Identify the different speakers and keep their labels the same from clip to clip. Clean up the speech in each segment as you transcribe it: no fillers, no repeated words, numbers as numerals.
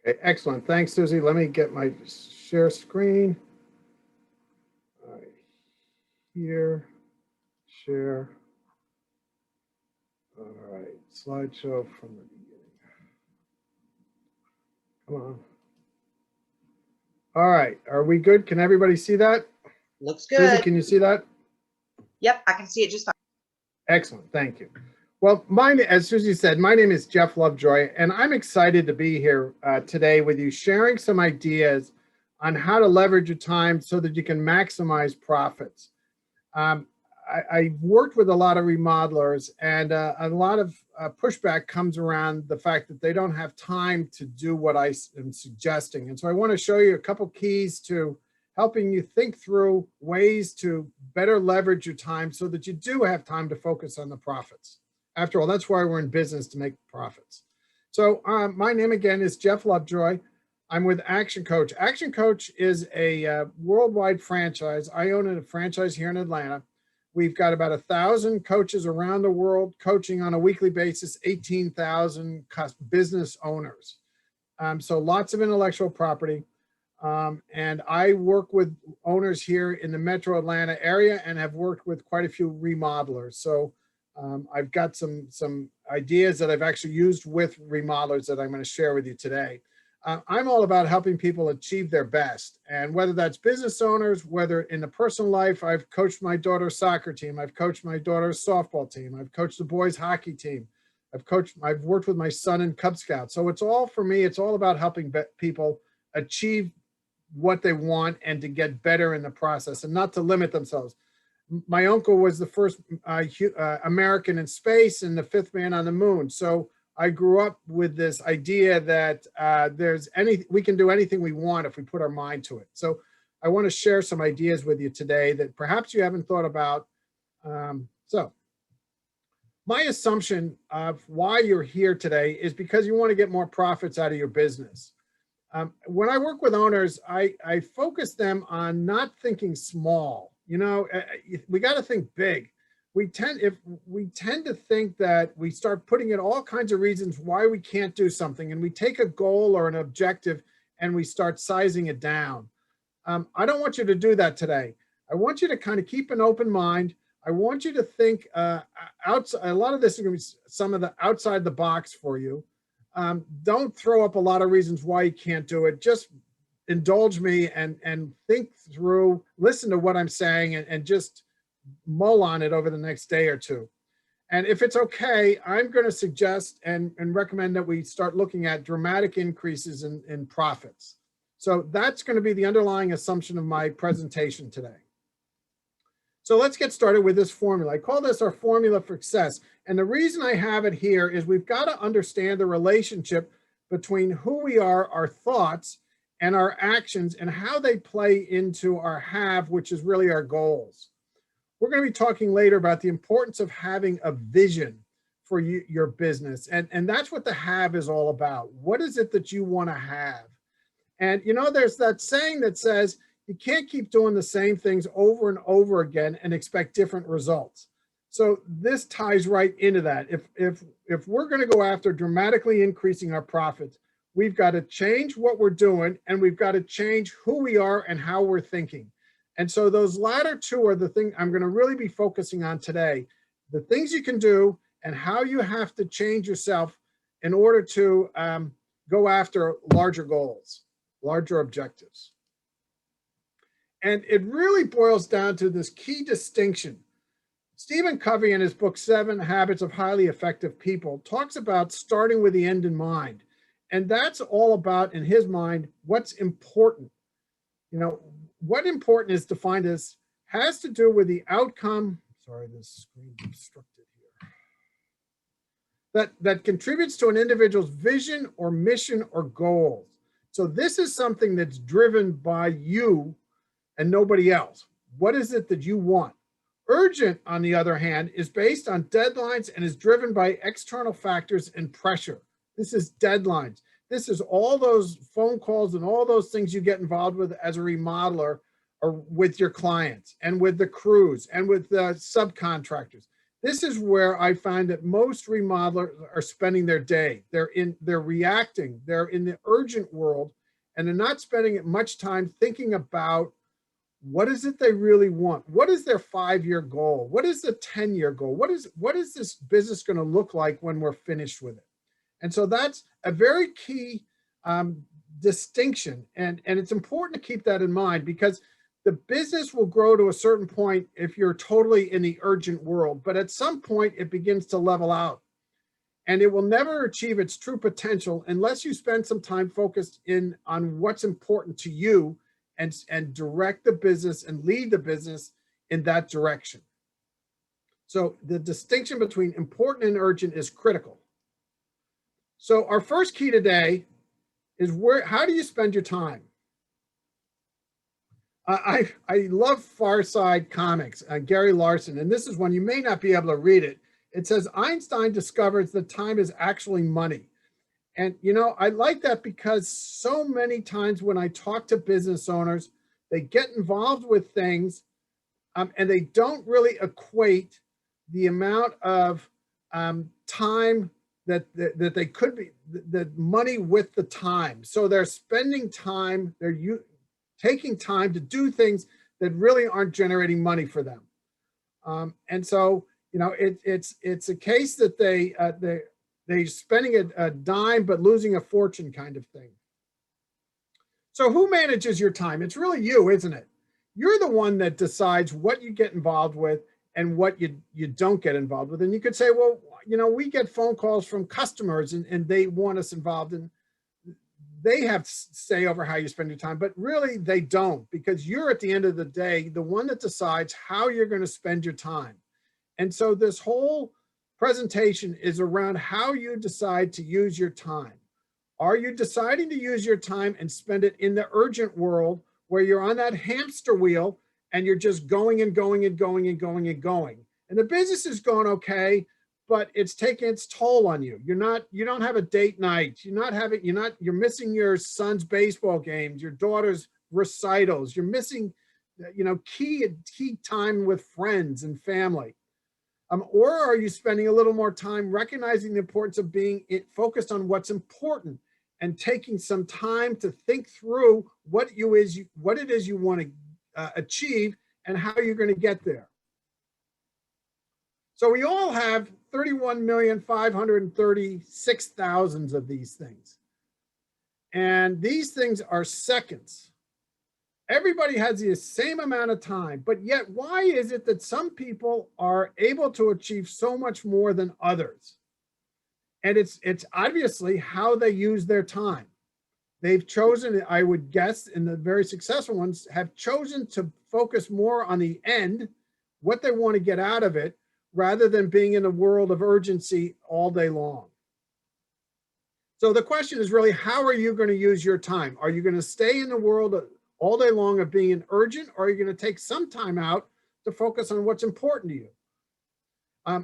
Speaker 1: Okay, excellent. Thanks, Susie. Let me get my share screen. All right, here, share. All right, slideshow from the beginning. Come on. All right, are we good? Can everybody see that?
Speaker 2: Looks
Speaker 1: Susie,
Speaker 2: good.
Speaker 1: can you see that?
Speaker 2: Yep, I can see it just fine.
Speaker 1: Excellent, thank you. Well, as Susie said, my name is Jeff Lovejoy, and I'm excited to be here today with you, sharing some ideas on how to leverage your time so that you can maximize profits. I worked with a lot of remodelers, and a lot of pushback comes around the fact that they don't have time to do what I am suggesting. And so I want to show you a couple keys to helping you think through ways to better leverage your time so that you do have time to focus on the profits. After all, that's why we're in business, to make profits. So my name again is Jeff Lovejoy. I'm with Action Coach. Action Coach is a worldwide franchise. I own a franchise here in Atlanta. We've got about 1,000 coaches around the world coaching on a weekly basis, 18,000 business owners. So lots of intellectual property. And I work with owners here in the metro Atlanta area and have worked with quite a few remodelers. So I've got some ideas that I've actually used with remodelers that I'm going to share with you today. I'm all about helping people achieve their best. And whether that's business owners, whether in the personal life, I've coached my daughter's soccer team, I've coached my daughter's softball team, I've coached the boys hockey team, I've worked with my son in Cub Scouts. So it's all, for me, it's all about helping people achieve what they want and to get better in the process and not to limit themselves. My uncle was the first American in space and the fifth man on the moon. So I grew up with this idea that we can do anything we want if we put our mind to it. So I want to share some ideas with you today that perhaps you haven't thought about. So my assumption of why you're here today is because you want to get more profits out of your business. When I work with owners, I focus them on not thinking small. You know, we got to think big. We tend to think that we start putting in all kinds of reasons why we can't do something, and we take a goal or an objective and we start sizing it down. I don't want you to do that today. I want you to kind of keep an open mind. I want you to think outside. A lot of this is going to be some of the outside the box for you. Don't throw up a lot of reasons why you can't do it. Just indulge me and think through, listen to what I'm saying, and just mull on it over the next day or two. And if it's okay, I'm going to suggest and recommend that we start looking at dramatic increases in profits. So that's going to be the underlying assumption of my presentation today. So let's get started with this formula. I call this our formula for success. And the reason I have it here is we've got to understand the relationship between who we are, our thoughts, and our actions, and how they play into our have, which is really our goals. We're going to be talking later about the importance of having a vision for your business. And that's what the have is all about. What is it that you want to have? And, you know, there's that saying that says, you can't keep doing the same things over and over again and expect different results. So this ties right into that. If we're going to go after dramatically increasing our profits, we've got to change what we're doing, and we've got to change who we are and how we're thinking. And so those latter two are the thing I'm going to really be focusing on today. The things you can do and how you have to change yourself in order to go after larger goals, larger objectives. And it really boils down to this key distinction. Stephen Covey, in his book, 7 Habits of Highly Effective People, talks about starting with the end in mind. And that's all about, in his mind, what's important. You know, what important is defined as has to do with the outcome. Sorry, this screen is obstructed here. That contributes to an individual's vision or mission or goals. So this is something that's driven by you and nobody else. What is it that you want? Urgent, on the other hand, is based on deadlines and is driven by external factors and pressure. This is deadlines. This is all those phone calls and all those things you get involved with as a remodeler or with your clients and with the crews and with the subcontractors. This is where I find that most remodelers are spending their day. They're reacting, they're in the urgent world, and they're not spending much time thinking about what is it they really want? What is their 5-year goal? What is the 10-year goal? What is this business going to look like when we're finished with it? And so that's a very key distinction. And it's important to keep that in mind, because the business will grow to a certain point if you're totally in the urgent world, but at some point it begins to level out, and it will never achieve its true potential unless you spend some time focused in on what's important to you and direct the business and lead the business in that direction. So the distinction between important and urgent is critical. So our first key today is how do you spend your time? I love Far Side Comics, Gary Larson, and this is one, you may not be able to read it. It says, Einstein discovers that time is actually money. And, you know, I like that because so many times when I talk to business owners, they get involved with things and they don't really equate the amount of time that they could be, the money with the time. So they're spending time, they're taking time to do things that really aren't generating money for them. And so, you know, it's a case that they're spending a dime but losing a fortune kind of thing. So who manages your time? It's really you, isn't it? You're the one that decides what you get involved with and what you don't get involved with. And you could say, well, you know, we get phone calls from customers and they want us involved, and they have say over how you spend your time, but really they don't, because you're at the end of the day the one that decides how you're going to spend your time. And so this whole presentation is around how you decide to use your time. Are you deciding to use your time and spend it in the urgent world where you're on that hamster wheel and you're just going and going and going and going and going, and the business is going okay, but it's taking its toll on you? You don't have a date night. You're missing your son's baseball games, your daughter's recitals. You're missing, you know, key time with friends and family. Or are you spending a little more time recognizing the importance of being focused on what's important and taking some time to think through what it is you want to achieve and how you're going to get there? So we all have 31,536,000 of these things. And these things are seconds. Everybody has the same amount of time, but yet why is it that some people are able to achieve so much more than others? And it's obviously how they use their time. They've chosen, I would guess, and the very successful ones have chosen to focus more on the end, what they want to get out of it, rather than being in a world of urgency all day long. So the question is really, how are you going to use your time? Are you going to stay in the world all day long of being urgent, or are you going to take some time out to focus on what's important to you?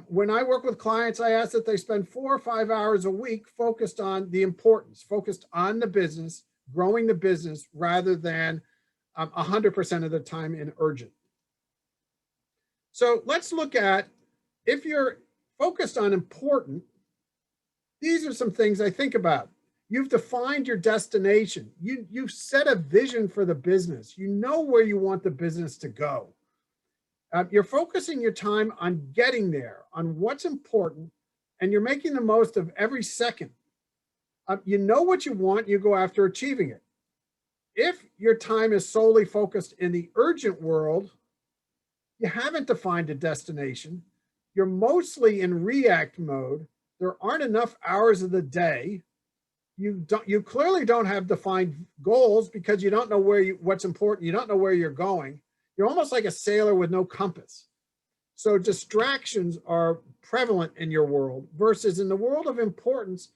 Speaker 1: When I work with clients, I ask that they spend 4 or 5 hours a week focused on the importance, focused on the business, growing the business, rather than 100% of the time in urgent. So let's look at, if you're focused on important, these are some things I think about. You've defined your destination. You've set a vision for the business. You know where you want the business to go. You're focusing your time on getting there, on what's important, and you're making the most of every second. You know what you want, you go after achieving it. If your time is solely focused in the urgent world, you haven't defined a destination. You're mostly in react mode. There aren't enough hours of the day. You clearly don't have defined goals because you don't know what's important. You don't know where you're going. You're almost like a sailor with no compass. So distractions are prevalent in your world, versus in the world of importance,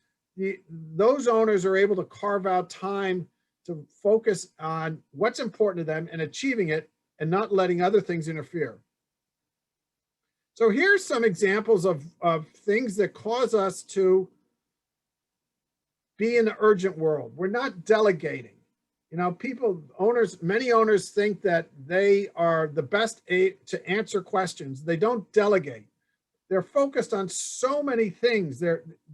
Speaker 1: those owners are able to carve out time to focus on what's important to them and achieving it, and not letting other things interfere. So here's some examples of things that cause us to be in the urgent world. We're not delegating. You know, many owners think that they are the best to answer questions. They don't delegate. They're focused on so many things.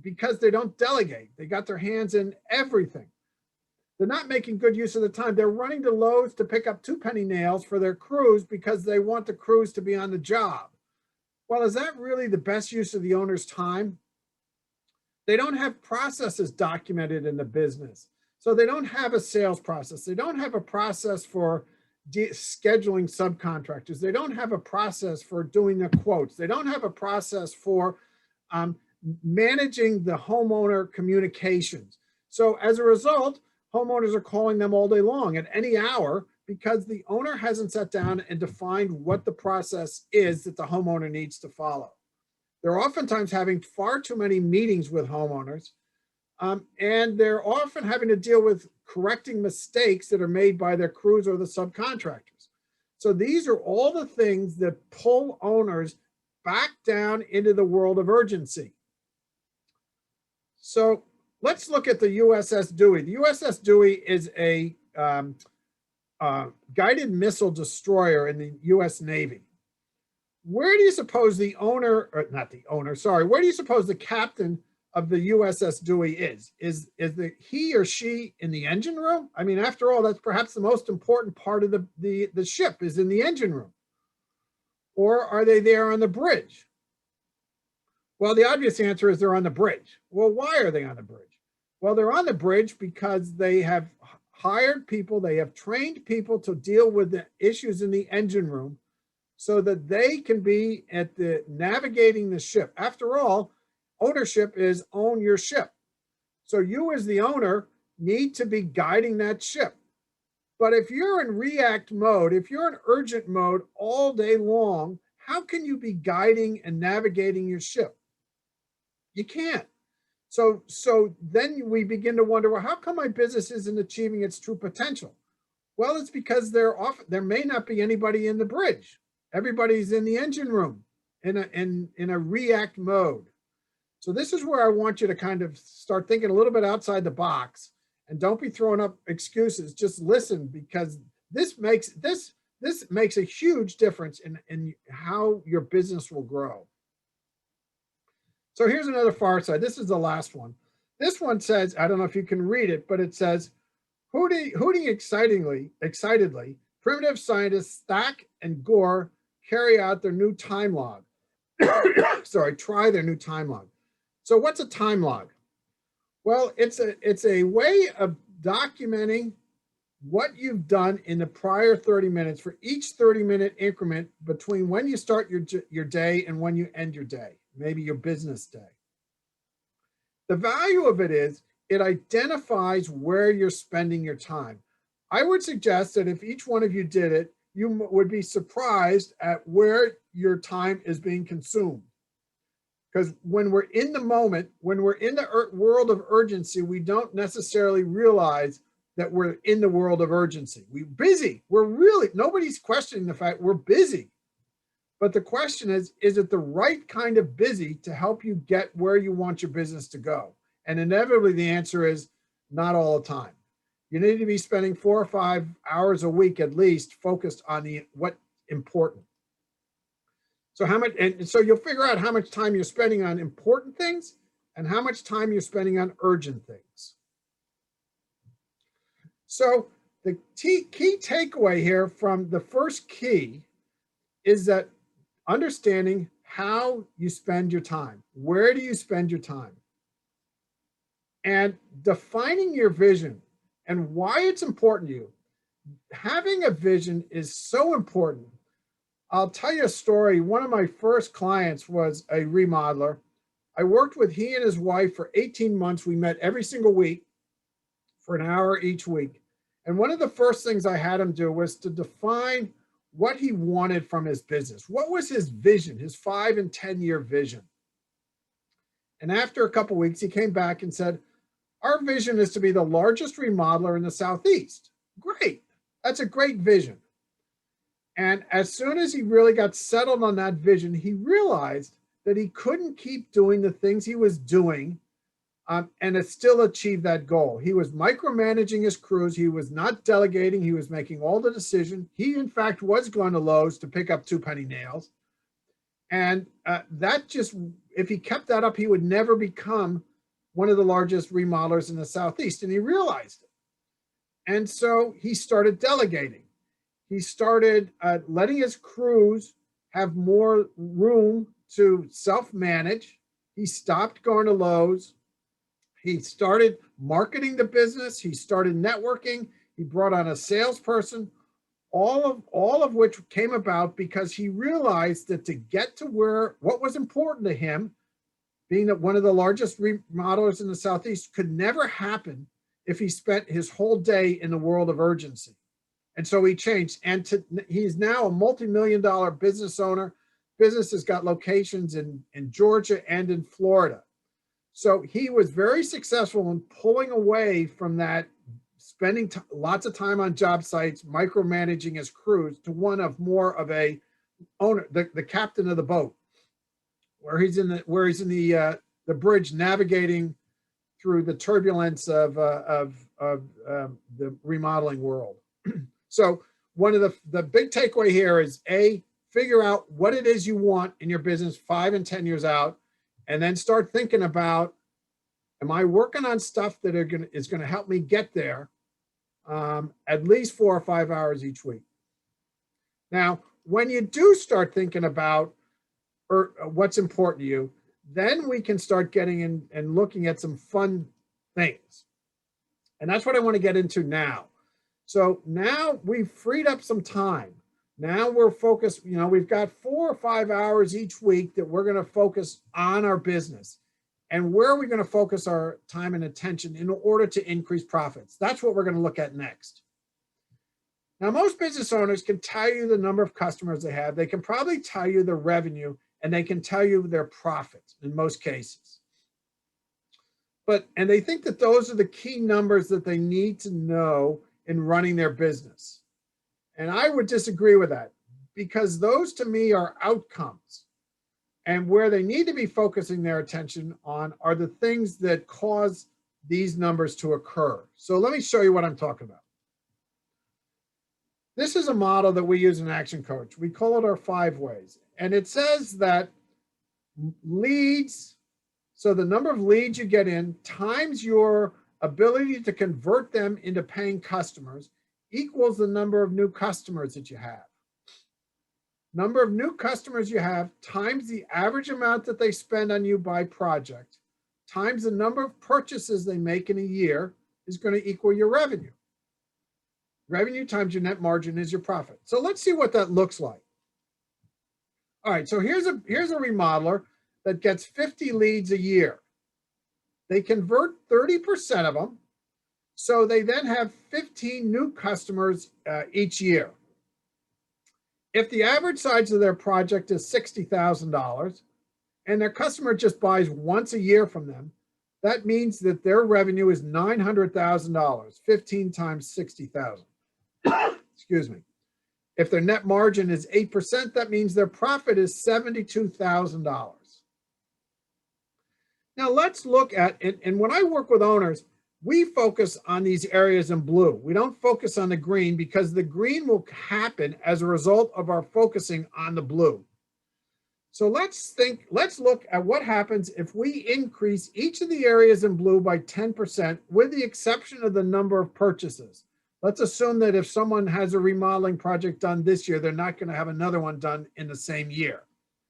Speaker 1: Because they don't delegate. They got their hands in everything. They're not making good use of the time. They're running to Lowe's to pick up 2 penny nails for their crews because they want the crews to be on the job. Well, is that really the best use of the owner's time? They don't have processes documented in the business. So they don't have a sales process. They don't have a process for scheduling subcontractors. They don't have a process for doing the quotes. They don't have a process for managing the homeowner communications. So as a result, homeowners are calling them all day long at any hour because the owner hasn't sat down and defined what the process is that the homeowner needs to follow. They're oftentimes having far too many meetings with homeowners, and they're often having to deal with correcting mistakes that are made by their crews or the subcontractors. So these are all the things that pull owners back down into the world of urgency. So let's look at the USS Dewey. The USS Dewey is a guided missile destroyer in the US Navy. Where do you suppose the owner, or not the owner, sorry, where do you suppose the captain of the USS Dewey is? Is he or she in the engine room? I mean, after all, that's perhaps the most important part of the ship is in the engine room. Or are they there on the bridge? Well, the obvious answer is they're on the bridge. Well, why are they on the bridge? Well, they're on the bridge because they have hired people, they have trained people to deal with the issues in the engine room so that they can be at the navigating the ship. After all, ownership is own your ship. So you as the owner need to be guiding that ship. But if you're in react mode, if you're in urgent mode all day long, how can you be guiding and navigating your ship? You can't. So then we begin to wonder, well, how come my business isn't achieving its true potential? Well, it's because there may not be anybody in the bridge. Everybody's in the engine room in a react mode. So this is where I want you to kind of start thinking a little bit outside the box and don't be throwing up excuses. Just listen, because this makes a huge difference in how your business will grow. So here's another far side. This is the last one. This one says, I don't know if you can read it, but it says, hooting excitedly, primitive scientists Stack and Gore carry out their new time log. Try their new time log. So what's a time log? Well, it's a way of documenting what you've done in the prior 30 minutes for each 30-minute increment between when you start your day and when you end your day, maybe your business day. The value of it is it identifies where you're spending your time. I would suggest that if each one of you did it, you would be surprised at where your time is being consumed. Because when we're in the moment, when we're in the world of urgency, we don't necessarily realize that we're in the world of urgency. We're busy. Nobody's questioning the fact we're busy. But the question is it the right kind of busy to help you get where you want your business to go? And inevitably the answer is not all the time. You need to be spending 4 or 5 hours a week at least focused on what's important. So so you'll figure out how much time you're spending on important things and how much time you're spending on urgent things. So the key takeaway here from the first key is that understanding how you spend your time. Where do you spend your time? And defining your vision and why it's important to you. Having a vision is so important. I'll tell you a story. One of my first clients was a remodeler. I worked with he and his wife for 18 months. We met every single week for an hour each week. And one of the first things I had him do was to define what he wanted from his business. What was his vision, his 5 and 10-year vision? And after a couple of weeks, he came back and said, our vision is to be the largest remodeler in the Southeast. Great. That's a great vision. And as soon as he really got settled on that vision, he realized that he couldn't keep doing the things he was doing and still achieve that goal. He was micromanaging his crews. He was not delegating. He was making all the decisions. He, in fact, was going to Lowe's to pick up 2 penny nails. And that just, if he kept that up, he would never become one of the largest remodelers in the Southeast. And he realized it. And so he started delegating. He started letting his crews have more room to self-manage. He stopped going to Lowe's. He started marketing the business. He started networking. He brought on a salesperson, all of which came about because he realized that to get to what was important to him, being that one of the largest remodelers in the Southeast, could never happen if he spent his whole day in the world of urgency. And so he changed, and he's now a multi-million-dollar business owner. Business has got locations in Georgia and in Florida. So he was very successful in pulling away from that, spending lots of time on job sites, micromanaging his crews, to one of more of a owner, the captain of the boat, where he's in the bridge navigating through the turbulence of the remodeling world. So one of the big takeaway here is figure out what it is you want in your business 5 and 10 years out, and then start thinking about, am I working on stuff that is going to help me get there at least 4 or 5 hours each week. Now, when you do start thinking about what's important to you, then we can start getting in and looking at some fun things. And that's what I want to get into now. So now we've freed up some time. Now we're focused, we've got 4 or 5 hours each week that we're going to focus on our business. And where are we going to focus our time and attention in order to increase profits? That's what we're going to look at next. Now, most business owners can tell you the number of customers they have. They can probably tell you the revenue, and they can tell you their profits in most cases. And they think that those are the key numbers that they need to know in running their business. And I would disagree with that, because those to me are outcomes. And where they need to be focusing their attention on are the things that cause these numbers to occur. So let me show you what I'm talking about. This is a model that we use in Action Coach. We call it our 5 ways. And it says that leads, so the number of leads you get in times your ability to convert them into paying customers equals the number of new customers that you have. Number of new customers you have times the average amount that they spend on you by project times the number of purchases they make in a year is going to equal your revenue. Revenue times your net margin is your profit. So let's see what that looks like. All right, so here's a remodeler that gets 50 leads a year. They convert 30% of them, so they then have 15 new customers each year. If the average size of their project is $60,000 and their customer just buys once a year from them, that means that their revenue is $900,000, 15 times 60,000. Excuse me. If their net margin is 8%, that means their profit is $72,000. Now let's look at, and when I work with owners, we focus on these areas in blue. We don't focus on the green, because the green will happen as a result of our focusing on the blue. So let's look at what happens if we increase each of the areas in blue by 10%, with the exception of the number of purchases. Let's assume that if someone has a remodeling project done this year, they're not going to have another one done in the same year.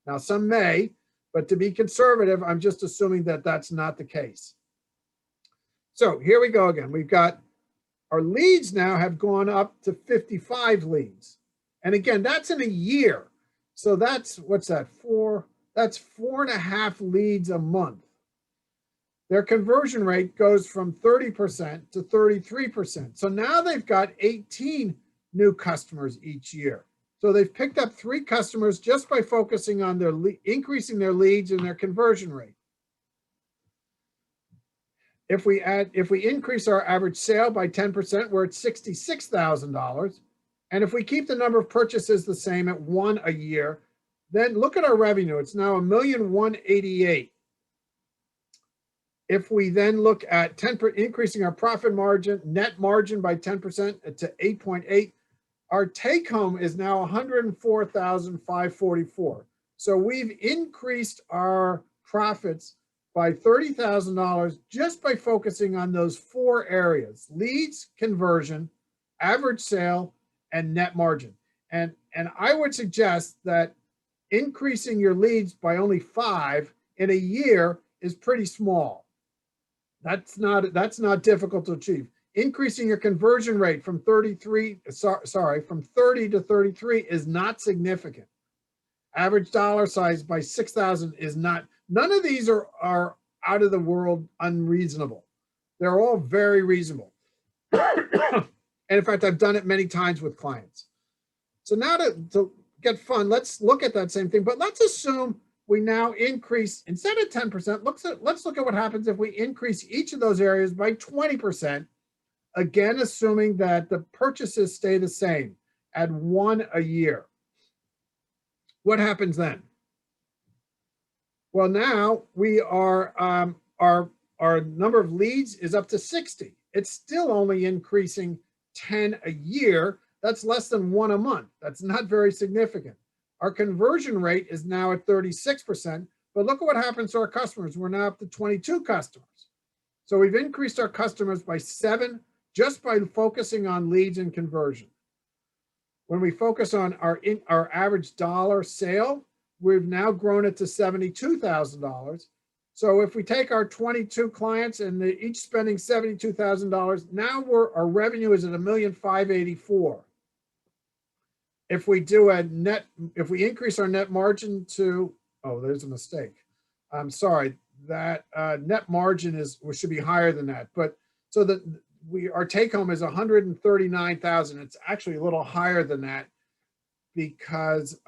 Speaker 1: Now, some may, but to be conservative, I'm just assuming that that's not the case. So here we go again. We've got our leads now have gone up to 55 leads. And again, that's in a year. So that's, what's that, that's 4.5 leads a month. Their conversion rate goes from 30% to 33%. So now they've got 18 new customers each year. So they've picked up 3 customers just by focusing on increasing their leads and their conversion rate. If we increase our average sale by 10%, we're at $66,000. And if we keep the number of purchases the same at 1 a year, then look at our revenue. It's now $1,188,000. If we then look at increasing our profit margin, net margin by 10% to 8.8, our take home is now $104,544. So we've increased our profits by $30,000 just by focusing on those 4 areas: leads, conversion, average sale, and net margin. And I would suggest that increasing your leads by only 5 in a year is pretty small. That's not difficult to achieve. Increasing your conversion rate from 30 to 33 is not significant. Average dollar size by 6,000 is not. None of these are out of the world unreasonable. They're all very reasonable. And in fact, I've done it many times with clients. So now to get fun, let's look at that same thing, but let's assume we now increase, instead of 10%, let's look at what happens if we increase each of those areas by 20%, again, assuming that the purchases stay the same at 1 a year. What happens then? Well, now we are, our number of leads is up to 60. It's still only increasing 10 a year. That's less than 1 a month. That's not very significant. Our conversion rate is now at 36%, but look at what happens to our customers. We're now up to 22 customers. So we've increased our customers by 7 just by focusing on leads and conversion. When we focus on our average dollar sale, we've now grown it to $72,000. So if we take our 22 clients and they're each spending $72,000, now our revenue is at $1,584,000. If we do if we increase our net margin to, oh, there's a mistake. I'm sorry, that net margin should be higher than that. But so that our take home is $139,000. It's actually a little higher than that because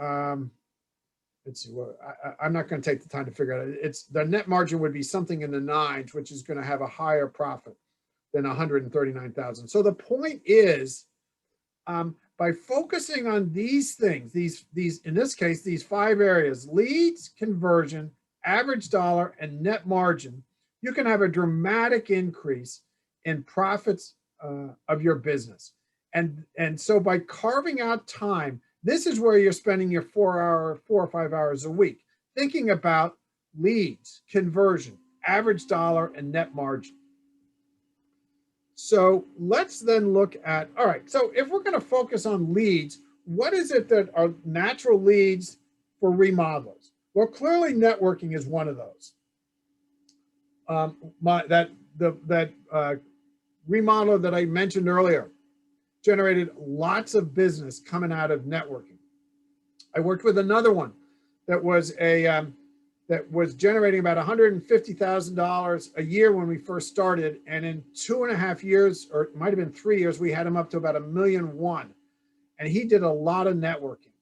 Speaker 1: let's see. I'm not going to take the time to figure it out. It's the net margin would be something in the 9s, which is going to have a higher profit than $139,000. So the point is, by focusing on these things, these in this case, these 5 areas: leads, conversion, average dollar, and net margin, you can have a dramatic increase in profits of your business. And so by carving out time, this is where you're spending your 4 or 5 hours a week, thinking about leads, conversion, average dollar, and net margin. So let's then look at, all right, so if we're going to focus on leads, what is it that are natural leads for remodelers? Well, clearly networking is one of those. That remodeler that I mentioned earlier generated lots of business coming out of networking. I worked with another one that was generating about $150,000 a year when we first started, and in 2.5 years, or it might have been 3 years, we had him up to about $1.1 million, and he did a lot of networking.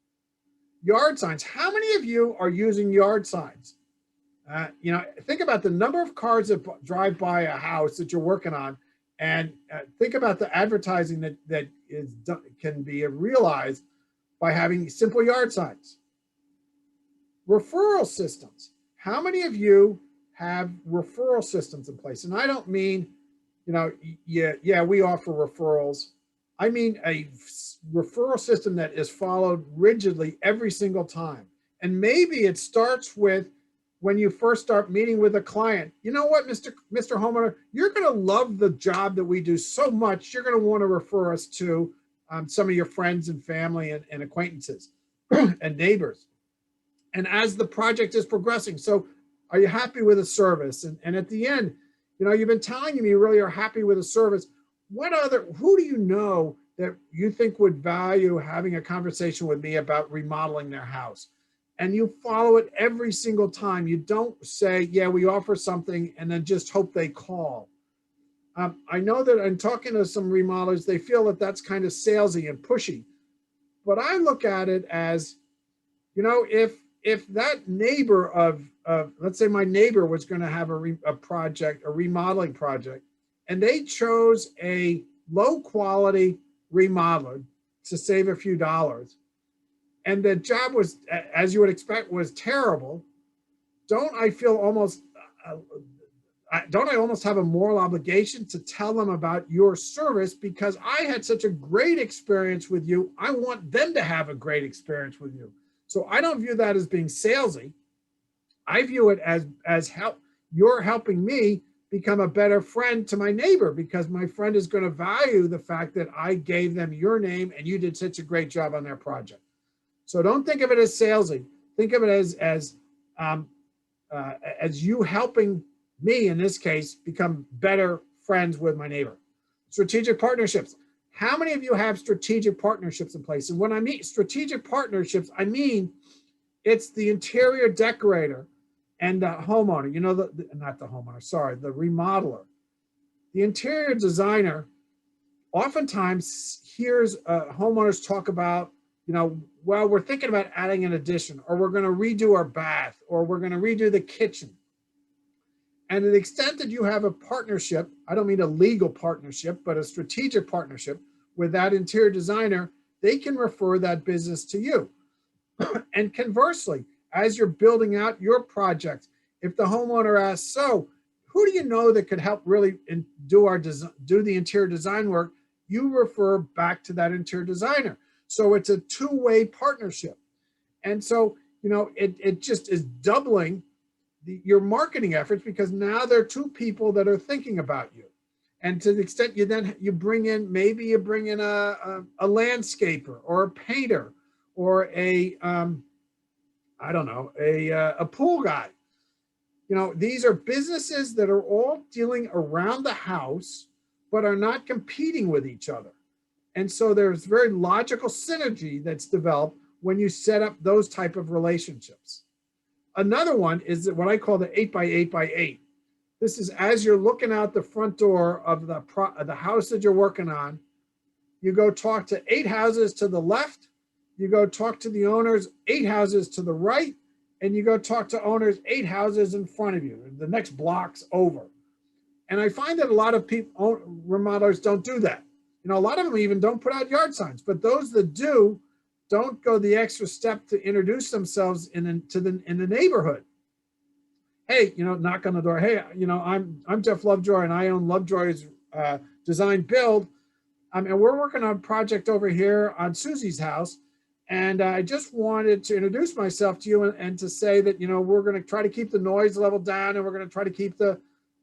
Speaker 1: Yard signs. How many of you are using yard signs? Think about the number of cars that drive by a house that you're working on, and think about the advertising that can be realized by having simple yard signs. Referral systems. How many of you have referral systems in place? And I don't mean, yeah, we offer referrals. I mean a referral system that is followed rigidly every single time. And maybe it starts with when you first start meeting with a client. You know what, Mr. Homeowner, you're going to love the job that we do so much, you're going to want to refer us to some of your friends and family and acquaintances and neighbors. And as the project is progressing, so are you happy with the service? And at the end, you've been telling me you really are happy with the service. Who do you know that you think would value having a conversation with me about remodeling their house? And you follow it every single time. You don't say, yeah, we offer something, and then just hope they call. I know that I'm talking to some remodelers, they feel that that's kind of salesy and pushy. But I look at it as, if that neighbor of let's say my neighbor was going to have a remodeling project, and they chose a low quality remodeler to save a few dollars, and the job was, as you would expect, was terrible, don't I almost have a moral obligation to tell them about your service because I had such a great experience with you? I want them to have a great experience with you. So I don't view that as being salesy. I view it as help. You're helping me become a better friend to my neighbor because my friend is going to value the fact that I gave them your name and you did such a great job on their project. So don't think of it as salesy. Think of it as you helping me, in this case, become better friends with my neighbor. Strategic partnerships. How many of you have strategic partnerships in place? And when I mean strategic partnerships, I mean it's the interior decorator and the homeowner, you know, not the homeowner, sorry, the remodeler. The interior designer oftentimes hears homeowners talk about, you know, well, we're thinking about adding an addition, or we're going to redo our bath, or we're going to redo the kitchen. And to the extent that you have a partnership, I don't mean a legal partnership, but a strategic partnership with that interior designer, they can refer that business to you. And conversely, as you're building out your project, if the homeowner asks, so who do you know that could help really do the interior design work, you refer back to that interior designer. So it's a two-way partnership. And so, you know, it just is doubling your marketing efforts because now there are two people that are thinking about you. And to the extent you bring in, maybe you bring in a landscaper or a painter or a pool guy. You know, these are businesses that are all dealing around the house, but are not competing with each other. And so there's very logical synergy that's developed when you set up those type of relationships. Another one is what I call the 8x8x8. This is as you're looking out the front door of the house that you're working on, you go talk to 8 houses to the left, you go talk to the owners 8 houses to the right, and you go talk to owners 8 houses in front of you. The next block's over. And I find that a lot of people, remodelers, don't do that. You know, a lot of them even don't put out yard signs, but those that do don't go the extra step to introduce themselves in the neighborhood. Hey, you know, knock on the door. Hey, you know, I'm Jeff Lovejoy and I own Lovejoy's Design Build. And we're working on a project over here on Susie's house. And I just wanted to introduce myself to you and to say that, you know, we're going to try to keep the noise level down and we're going to try to keep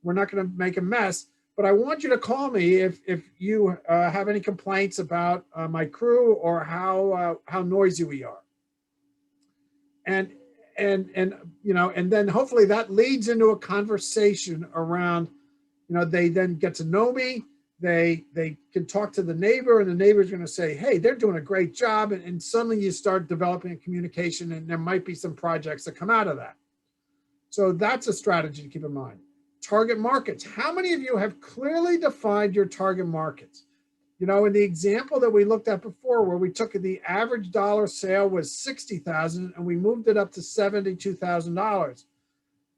Speaker 1: we're not going to make a mess. But I want you to call me if you have any complaints about my crew or how noisy we are. And you know, and then hopefully that leads into a conversation around, you know, they then get to know me. They can talk to the neighbor and the neighbor's going to say, hey, they're doing a great job. And suddenly you start developing a communication and there might be some projects that come out of that. So that's a strategy to keep in mind. Target markets. How many of you have clearly defined your target markets? You know, in the example that we looked at before, where we took the average dollar sale was $60,000 and we moved it up to $72,000.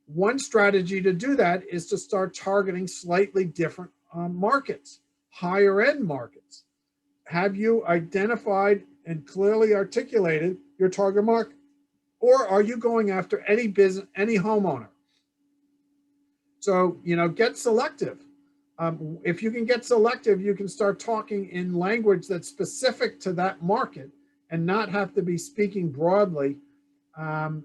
Speaker 1: One strategy to do that is to start targeting slightly different markets, higher end markets. Have you identified and clearly articulated your target market? Or are you going after any business, any homeowner? So, you know, get selective. If you can get selective, you can start talking in language that's specific to that market and not have to be speaking broadly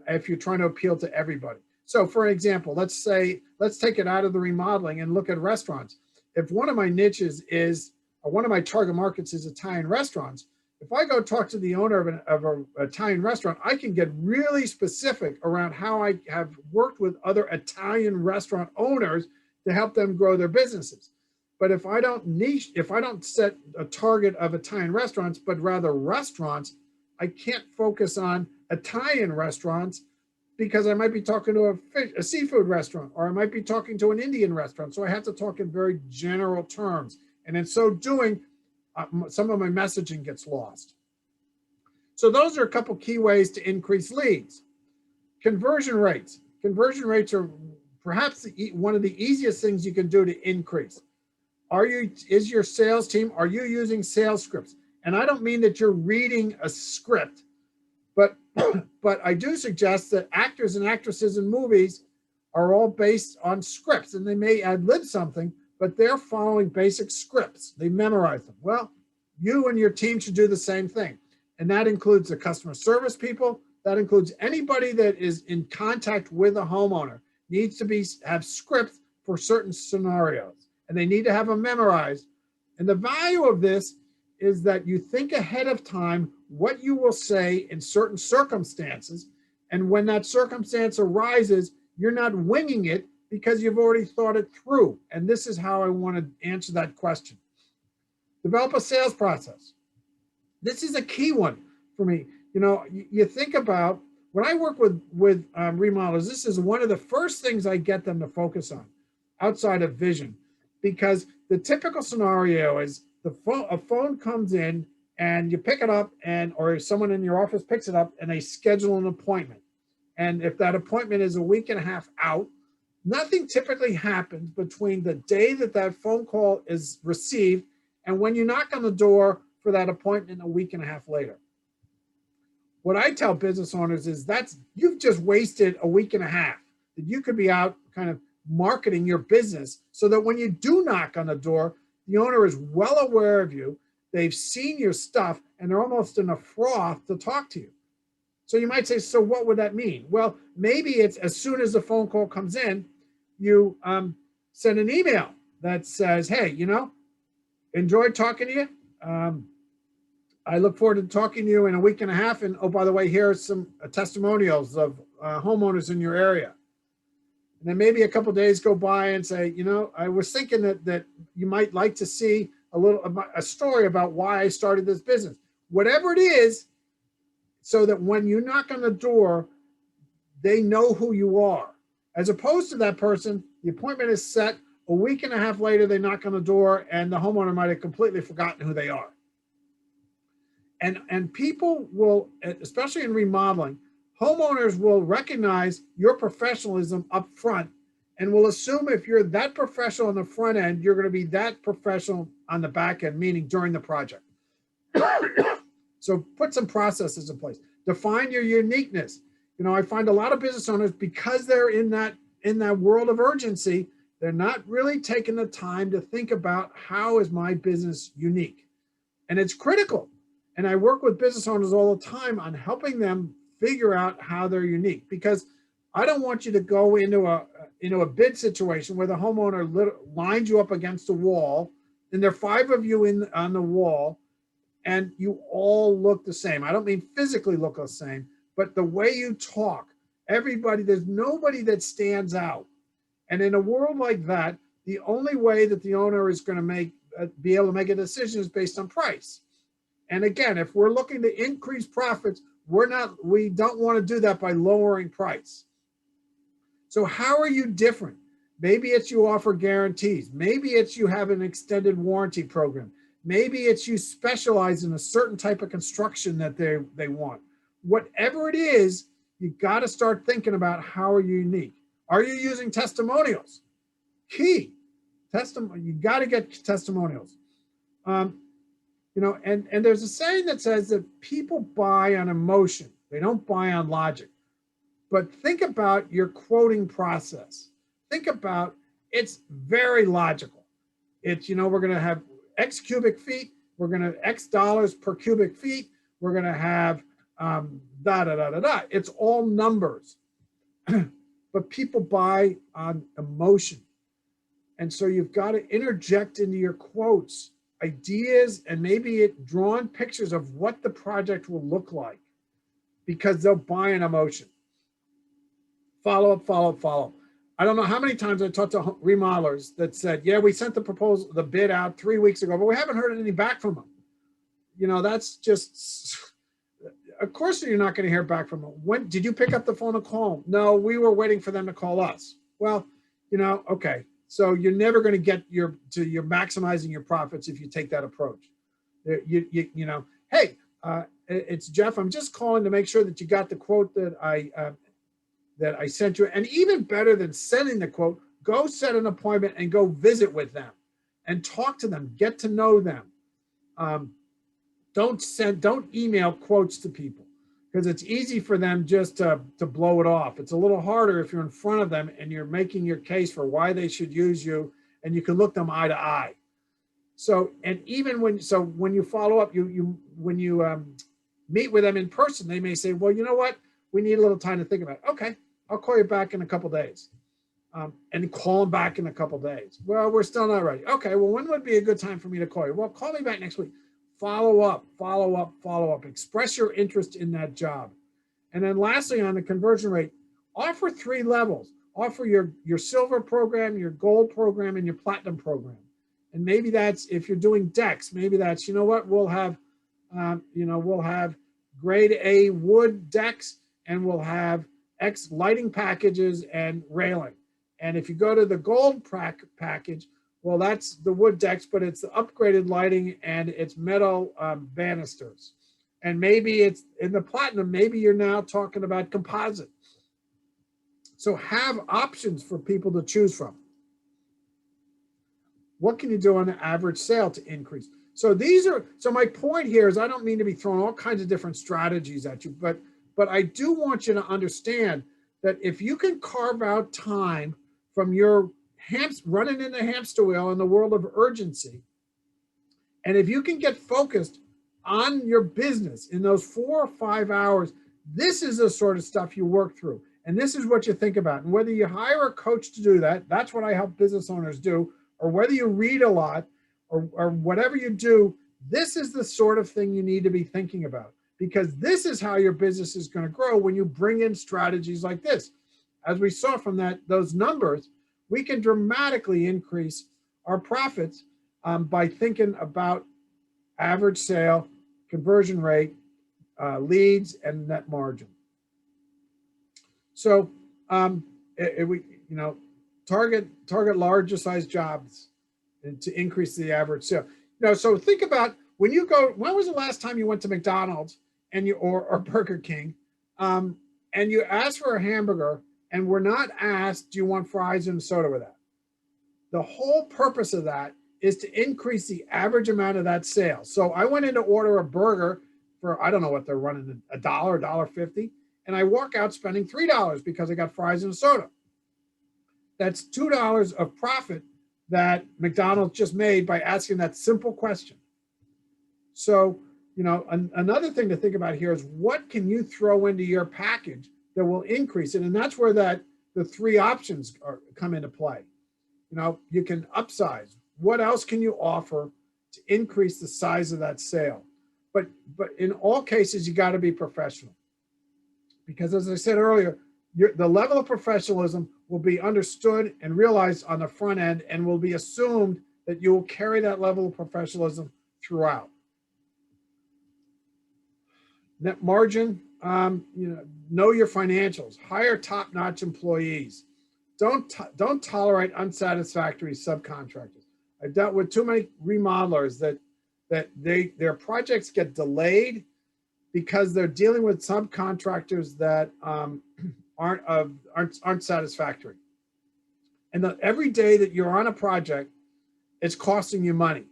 Speaker 1: if you're trying to appeal to everybody. So for example, let's take it out of the remodeling and look at restaurants. If one of my niches is, or one of my target markets is Italian restaurants, if I go talk to the owner of an Italian restaurant, I can get really specific around how I have worked with other Italian restaurant owners to help them grow their businesses. But if I don't set a target of Italian restaurants, but rather restaurants, I can't focus on Italian restaurants because I might be talking to a seafood restaurant, or I might be talking to an Indian restaurant. So I have to talk in very general terms. And in so doing, some of my messaging gets lost. So those are a couple key ways to increase leads. Conversion rates. Conversion rates are perhaps one of the easiest things you can do to increase. Is your sales team, are you using sales scripts? And I don't mean that you're reading a script, but I do suggest that actors and actresses in movies are all based on scripts, and they may ad-lib something, but they're following basic scripts. They memorize them. Well, you and your team should do the same thing. And that includes the customer service people. That includes anybody that is in contact with a homeowner needs to have scripts for certain scenarios, and they need to have them memorized. And the value of this is that you think ahead of time what you will say in certain circumstances. And when that circumstance arises, you're not winging it because you've already thought it through. And this is how I want to answer that question. Develop a sales process. This is a key one for me. You know, you think about when I work with remodelers, this is one of the first things I get them to focus on outside of vision, because the typical scenario is a phone comes in and you pick it up, or someone in your office picks it up and they schedule an appointment. And if that appointment is a week and a half out, nothing typically happens between the day that that phone call is received and when you knock on the door for that appointment a week and a half later. What I tell business owners is you've just wasted a week and a half that you could be out kind of marketing your business so that when you do knock on the door, the owner is well aware of you, they've seen your stuff, and they're almost in a froth to talk to you. So you might say, so what would that mean? Well, maybe it's as soon as the phone call comes in, you send an email that says, hey, you know, enjoyed talking to you. I look forward to talking to you in a week and a half. And oh, by the way, here are some testimonials of homeowners in your area. And then maybe a couple of days go by and say, you know, I was thinking that you might like to see a story about why I started this business. Whatever it is, so that when you knock on the door, they know who you are. As opposed to that person, the appointment is set, a week and a half later, they knock on the door and the homeowner might have completely forgotten who they are. And people will, especially in remodeling, homeowners will recognize your professionalism up front and will assume if you're that professional on the front end, you're going to be that professional on the back end, meaning during the project. So put some processes in place. Define your uniqueness. You know, I find a lot of business owners, because they're in that world of urgency, they're not really taking the time to think about how is my business unique. And it's critical. And I work with business owners all the time on helping them figure out how they're unique, because I don't want you to go into a bid situation where the homeowner lines you up against a wall and there are 5 of you on the wall and you all look the same. I don't mean physically look the same, but the way you talk, there's nobody that stands out. And in a world like that, the only way that the owner is going to be able to make a decision is based on price. And again, if we're looking to increase profits, we don't want to do that by lowering price. So how are you different? Maybe it's you offer guarantees. Maybe it's you have an extended warranty program. Maybe it's you specialize in a certain type of construction that they want. Whatever it is, you got to start thinking about how are you unique. Are you using testimonials? Key. You got to get testimonials. You know, and there's a saying that says that people buy on emotion. They don't buy on logic. But think about your quoting process. Think about, it's very logical. It's, you know, we're going to have X cubic feet. We're going to X dollars per cubic feet. We're going to have It's all numbers. But people buy on emotion. And so you've got to interject into your quotes ideas and maybe drawn pictures of what the project will look like, because they'll buy an emotion. Follow up. I don't know how many times I talked to remodelers that said, yeah, we sent the bid out 3 weeks ago, but we haven't heard anything back from them. You know, that's just, of course you're not going to hear back from them. When did you pick up the phone and call them? No, we were waiting for them to call us. Well, you know, okay. So you're never going to get you're maximizing your profits if you take that approach. You know, hey, it's Jeff. I'm just calling to make sure that you got the quote that I sent you. And even better than sending the quote, go set an appointment and go visit with them and talk to them, get to know them. Don't email quotes to people, because it's easy for them just to blow it off. It's a little harder if you're in front of them and you're making your case for why they should use you, and you can look them eye to eye. So, and even when you follow up, when you meet with them in person, they may say, well, you know what? we need a little time to think about it. Okay, I'll call you back in a couple days. And call them back in a couple days. Well, we're still not ready. Okay, well, when would be a good time for me to call you? Well, call me back next week. Follow up, follow up, follow up. Express your interest in that job. And then lastly, on the conversion rate, offer 3 levels. Offer your silver program, your gold program, and your platinum program. And maybe that's, if you're doing decks, maybe that's, you know what, we'll have grade A wood decks, and we'll have X lighting packages and railing. And if you go to the gold package, well, that's the wood decks, but it's the upgraded lighting and it's metal banisters. And maybe it's in the platinum, maybe you're now talking about composite. So have options for people to choose from. What can you do on an average sale to increase? So my point here is, I don't mean to be throwing all kinds of different strategies at you, but I do want you to understand that if you can carve out time from your running in the hamster wheel in the world of urgency, and if you can get focused on your business in those 4 or 5 hours, this is the sort of stuff you work through. And this is what you think about. And whether you hire a coach to do that, that's what I help business owners do, or whether you read a lot or whatever you do, this is the sort of thing you need to be thinking about, because this is how your business is going to grow when you bring in strategies like this. As we saw from those numbers, we can dramatically increase our profits by thinking about average sale, conversion rate, leads, and net margin. So target larger size jobs and to increase the average sale. So think about when was the last time you went to McDonald's or Burger King, and you asked for a hamburger and were not asked, do you want fries and a soda with that? The whole purpose of that is to increase the average amount of that sale. So I went in to order a burger for, I don't know what they're running, $1, $1.50, and I walk out spending $3 because I got fries and a soda. That's $2 of profit that McDonald's just made by asking that simple question. So, another thing to think about here is, what can you throw into your package that will increase it? And that's where the 3 options come into play. You can upsize. What else can you offer to increase the size of that sale? But in all cases, you got to be professional, because as I said earlier, the level of professionalism will be understood and realized on the front end, and will be assumed that you will carry that level of professionalism throughout. Net margin, know your financials. Hire top-notch employees. Don't tolerate unsatisfactory subcontractors. I've dealt with too many remodelers that their projects get delayed because they're dealing with subcontractors that aren't satisfactory. And every day that you're on a project, it's costing you money.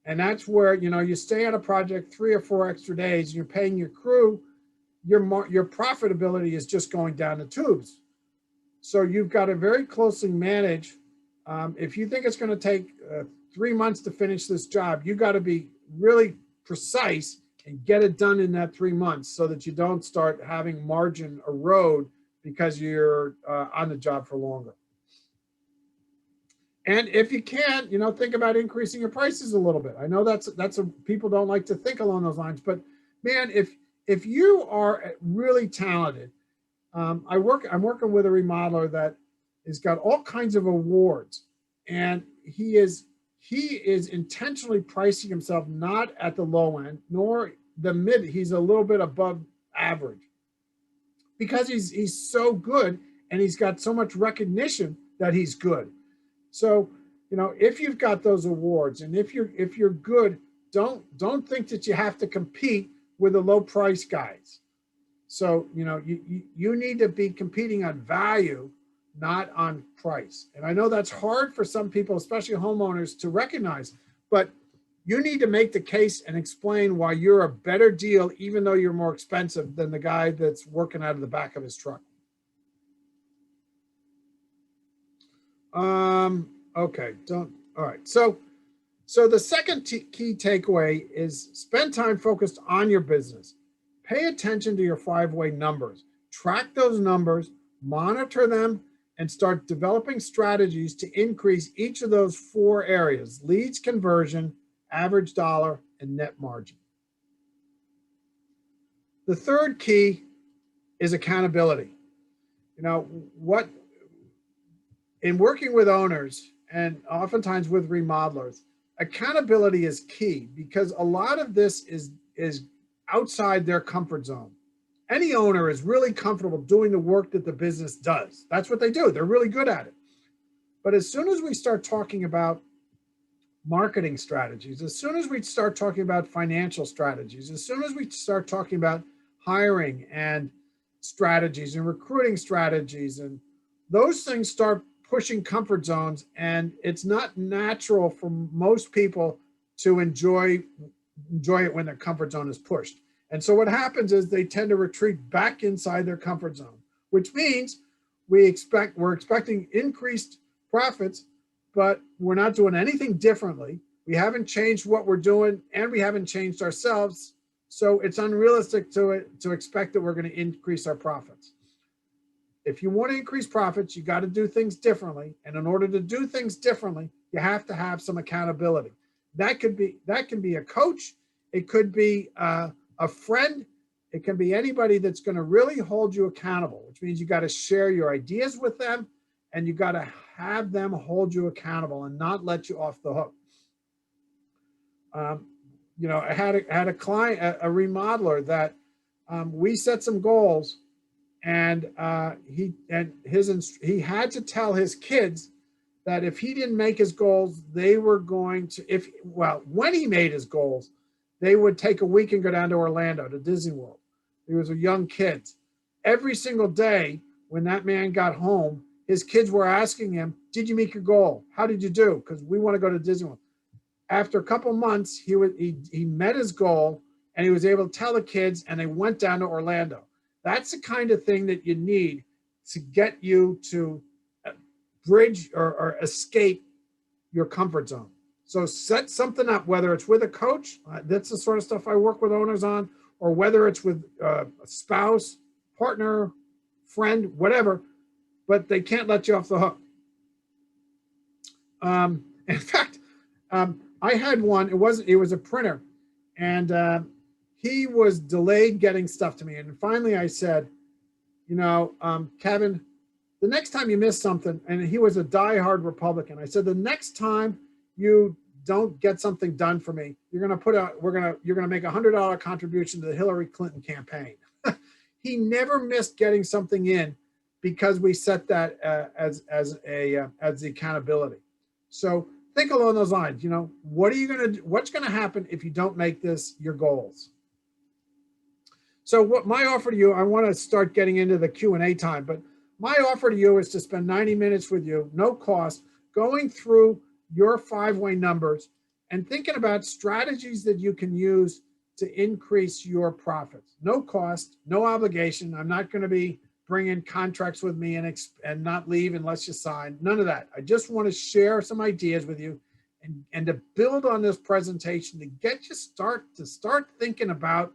Speaker 1: And that's where, you stay on a project 3 or 4 extra days, and you're paying your crew, your profitability is just going down the tubes. So you've got to very closely manage. If you think it's going to take 3 months to finish this job, you got to be really precise and get it done in that 3 months, so that you don't start having margin erode because you're on the job for longer. And if you can, think about increasing your prices a little bit. I know people don't like to think along those lines, but man, if you are really talented, I'm working with a remodeler that has got all kinds of awards, and he is intentionally pricing himself not at the low end nor the mid. He's a little bit above average because he's so good, and he's got so much recognition that he's good. So, if you've got those awards, and if you're good, don't think that you have to compete with the low price guys. So, you need to be competing on value, not on price. And I know that's hard for some people, especially homeowners, to recognize, but you need to make the case and explain why you're a better deal, even though you're more expensive than the guy that's working out of the back of his truck. Okay, all right. So the second key takeaway is spend time focused on your business. Pay attention to your 5-way numbers. track those numbers, monitor them, and start developing strategies to increase each of those 4 areas: leads conversion, average dollar, and net margin. The third key is accountability. You know, what in working with owners and oftentimes with remodelers, accountability is key because a lot of this is outside their comfort zone. Any owner is really comfortable doing the work that the business does. That's what they do. They're really good at it. But as soon as we start talking about marketing strategies, as soon as we start talking about financial strategies, as soon as we start talking about hiring and strategies and recruiting strategies, and those things start pushing comfort zones, and it's not natural for most people to enjoy it when their comfort zone is pushed. And so what happens is they tend to retreat back inside their comfort zone, which means we're expecting increased profits, but we're not doing anything differently. We haven't changed what we're doing, and we haven't changed ourselves. So it's unrealistic to expect that we're going to increase our profits. If you want to increase profits, you got to do things differently. And in order to do things differently, you have to have some accountability. That can be a coach. It could be a friend. It can be anybody that's going to really hold you accountable, which means you got to share your ideas with them, and you got to have them hold you accountable and not let you off the hook. You know, I had a client, a remodeler, that we set some goals, and he had to tell his kids that if he didn't make his goals, they were going to, when he made his goals, they would take a week and go down to Orlando, to Disney World. He was a young kid. Every single day when that man got home, his kids were asking him, did you meet your goal? How did you do? Because we want to go to Disney World. After a couple months, he met his goal, and he was able to tell the kids, and they went down to Orlando. That's the kind of thing that you need to get you to bridge or escape your comfort zone. So set something up, whether it's with a coach, that's the sort of stuff I work with owners on, or whether it's with a spouse, partner, friend, whatever, but they can't let you off the hook. In fact, I had one, it was a printer, and he was delayed getting stuff to me. And finally I said, you know, Kevin, the next time you miss something, and he was a diehard Republican, I said, the next time you don't get something done for me, you're going to make $100 contribution to the Hillary Clinton campaign. He never missed getting something in because we set that as the accountability. So think along those lines. You know, what's going to happen if you don't make this your goals? So what my offer to you, I want to start getting into the Q&A time, but my offer to you is to spend 90 minutes with you, no cost, going through your 5-way numbers and thinking about strategies that you can use to increase your profits. No cost, no obligation. I'm not going to be bringing contracts with me and not leave unless you sign. None of that. I just want to share some ideas with you and to build on this presentation to get you start thinking about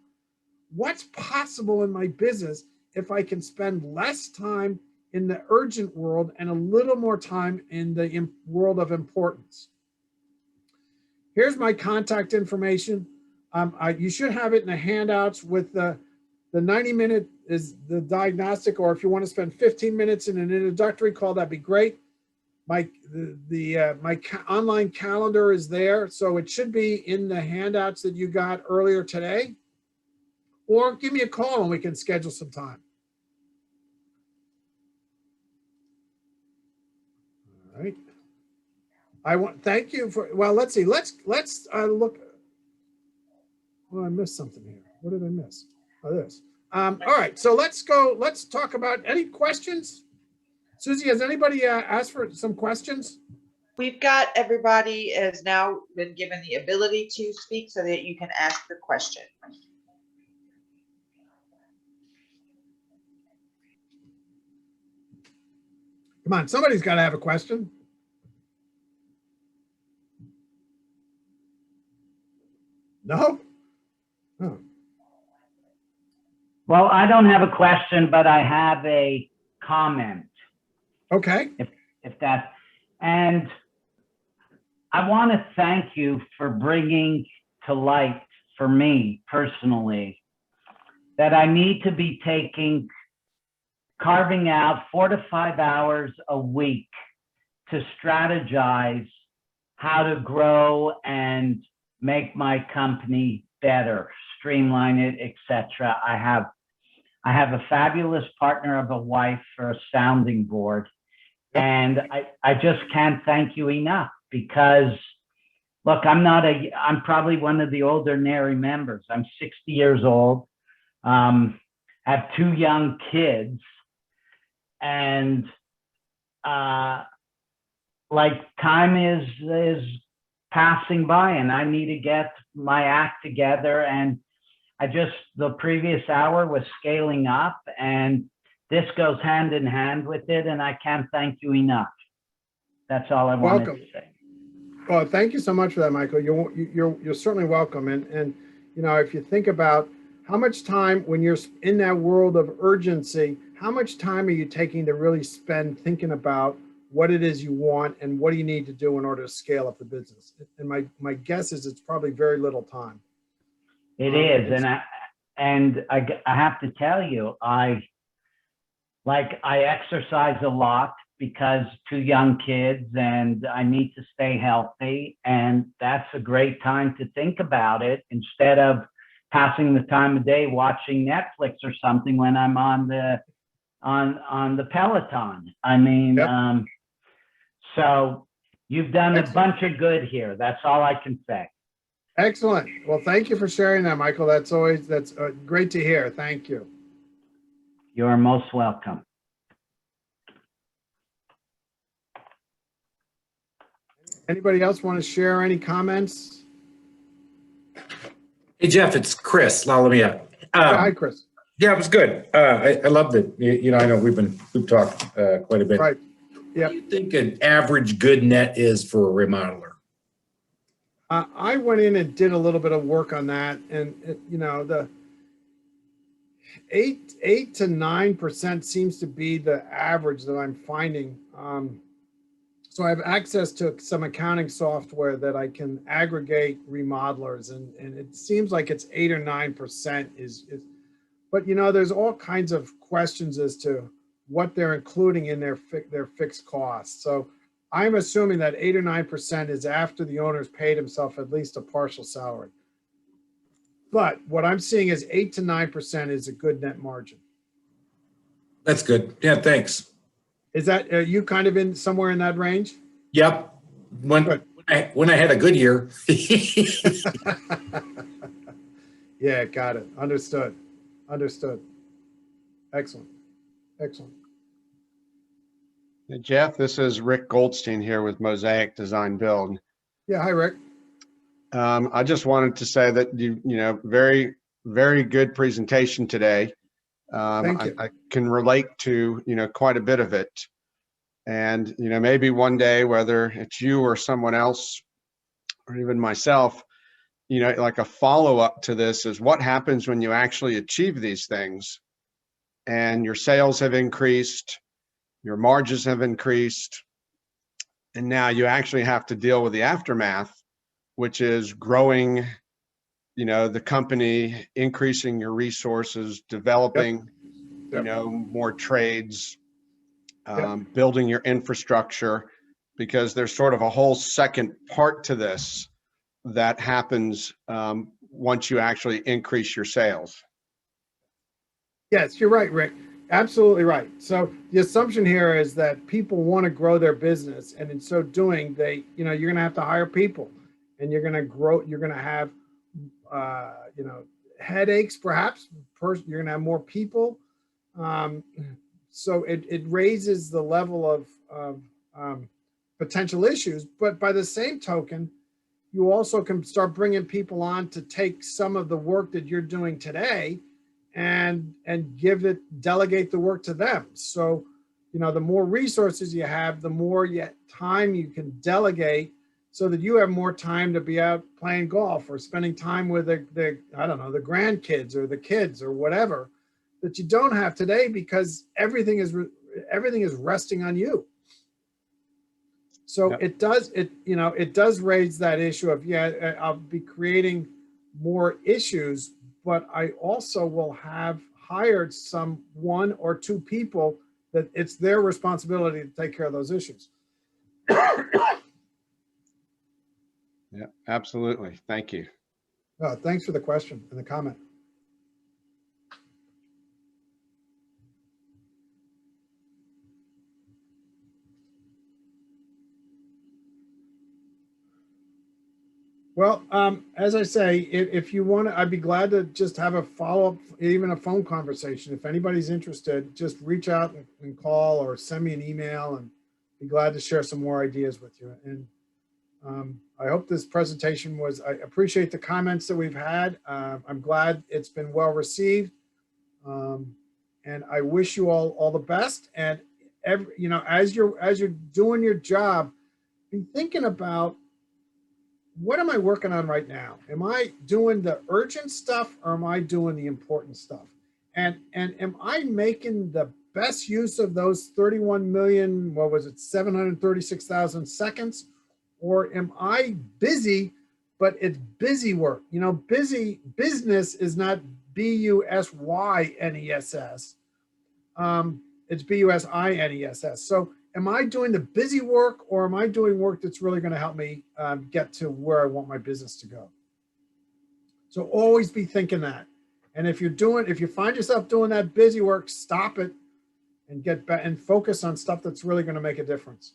Speaker 1: what's possible in my business if I can spend less time in the urgent world and a little more time in the world of importance. Here's my contact information. You should have it in the handouts with the 90-minute is the diagnostic, or if you want to spend 15 minutes in an introductory call, that'd be great. My online calendar is there, so it should be in the handouts that you got earlier today. Or give me a call and we can schedule some time. All right. Thank you for, well, let's see. Let's look. Oh, I missed something here. What did I miss? Oh, this. All right. So let's talk about any questions. Susie, has anybody asked for some questions?
Speaker 2: We've got, everybody has now been given the ability to speak so that you can ask your question.
Speaker 1: Come on, somebody's got to have a question. No? Oh.
Speaker 3: Well, I don't have a question, but I have a comment,
Speaker 1: Okay.
Speaker 3: if that, and I want to thank you for bringing to light for me personally that I need to be carving out 4 to 5 hours a week to strategize how to grow and make my company better, streamline it, etc. I have a fabulous partner of a wife for a sounding board.
Speaker 1: Yep.
Speaker 3: And I just can't thank you enough because, look, I'm probably one of the older NARI members. I'm 60 years old, have 2 young kids, and like time is passing by and I need to get my act together. And the previous hour was scaling up, and this goes hand in hand with it, and I can't thank you enough. That's all I wanted to say.
Speaker 1: Well, thank you so much for that, Michael. You're certainly welcome. And you know, if you think about how much time when you're in that world of urgency, how much time are you taking to really spend thinking about what it is you want and what do you need to do in order to scale up the business? And my guess is it's probably very little time.
Speaker 3: It is, and I have to tell you, I exercise a lot because 2 young kids and I need to stay healthy, and that's a great time to think about it instead of passing the time of day watching Netflix or something when I'm on the Peloton. I mean, yep. So you've done a bunch of good here. That's all I can say.
Speaker 1: Excellent. Well, thank you for sharing that, Michael. That's great to hear. Thank you.
Speaker 3: You're most welcome.
Speaker 1: Anybody else want to share any comments?
Speaker 4: Hey, Jeff, it's Chris Lalamia.
Speaker 1: Hi, Chris.
Speaker 4: Yeah, it was good. I loved it. You know, I know we've talked quite a bit.
Speaker 1: Right. Yeah.
Speaker 4: What do you think an average good net is for a remodeler?
Speaker 1: I went in and did a little bit of work on that, and you know, the 8 to 9% seems to be the average that I'm finding. So I have access to some accounting software that I can aggregate remodelers, and it seems like it's 8 or 9% is, but you know, there's all kinds of questions as to what they're including in their fixed costs. So I'm assuming that 8 or 9% is after the owner's paid himself at least a partial salary. But what I'm seeing is 8 to 9% is a good net margin.
Speaker 4: That's good. Yeah, thanks.
Speaker 1: Is that, are you kind of in somewhere in that range?
Speaker 4: Yep. When I had a good year.
Speaker 1: Yeah, got it. Understood. Excellent.
Speaker 5: Hey, Jeff, this is Rick Goldstein here with Mosaic Design Build.
Speaker 1: Yeah, hi, Rick.
Speaker 5: I just wanted to say that you know, very, very good presentation today.
Speaker 1: Thank you.
Speaker 5: I can relate to, you know, quite a bit of it. And, you know, maybe one day, whether it's you or someone else, or even myself, you know, like a follow-up to this is what happens when you actually achieve these things and your sales have increased, your margins have increased, and now you actually have to deal with the aftermath, which is growing, you know, the company, increasing your resources, developing, you know, more trades, building your infrastructure, because there's sort of a whole second part to this that happens once you actually increase your sales.
Speaker 1: Yes, you're right, Rick. Absolutely right. So the assumption here is that people want to grow their business, and in so doing, you know, you're going to have to hire people, and you're going to grow. You're going to have, you know, headaches, perhaps. You're going to have more people. So it raises the level of potential issues. But by the same token, you also can start bringing people on to take some of the work that you're doing today and delegate the work to them. So, you know, the more resources you have, the more time you can delegate, so that you have more time to be out playing golf or spending time with the I don't know, the grandkids or the kids or whatever. that you don't have today because everything is resting on you. So
Speaker 5: Yep.
Speaker 1: it does raise that issue of, yeah, I'll be creating more issues, but I also will have hired some 1 or 2 people that it's their responsibility to take care of those issues.
Speaker 5: Yeah, absolutely. Thank you.
Speaker 1: Thanks for the question and the comment. Well, as I say, if you want to, I'd be glad to just have a follow-up, even a phone conversation. If anybody's interested, just reach out and call or send me an email, and be glad to share some more ideas with you. And I hope this presentation I appreciate the comments that we've had. I'm glad it's been well received. And I wish you all the best. And as you're doing your job, be thinking about, what am I working on right now? Am I doing the urgent stuff, or am I doing the important stuff? And am I making the best use of those 31 million, 736,000 seconds? Or am I busy, but it's busy work? Busy business is not BUSYNESS. It's BUSINESS. So am I doing the busy work, or am I doing work that's really going to help me get to where I want my business to go? So always be thinking that. And if you find yourself doing that busy work, stop it and get back and focus on stuff that's really going to make a difference.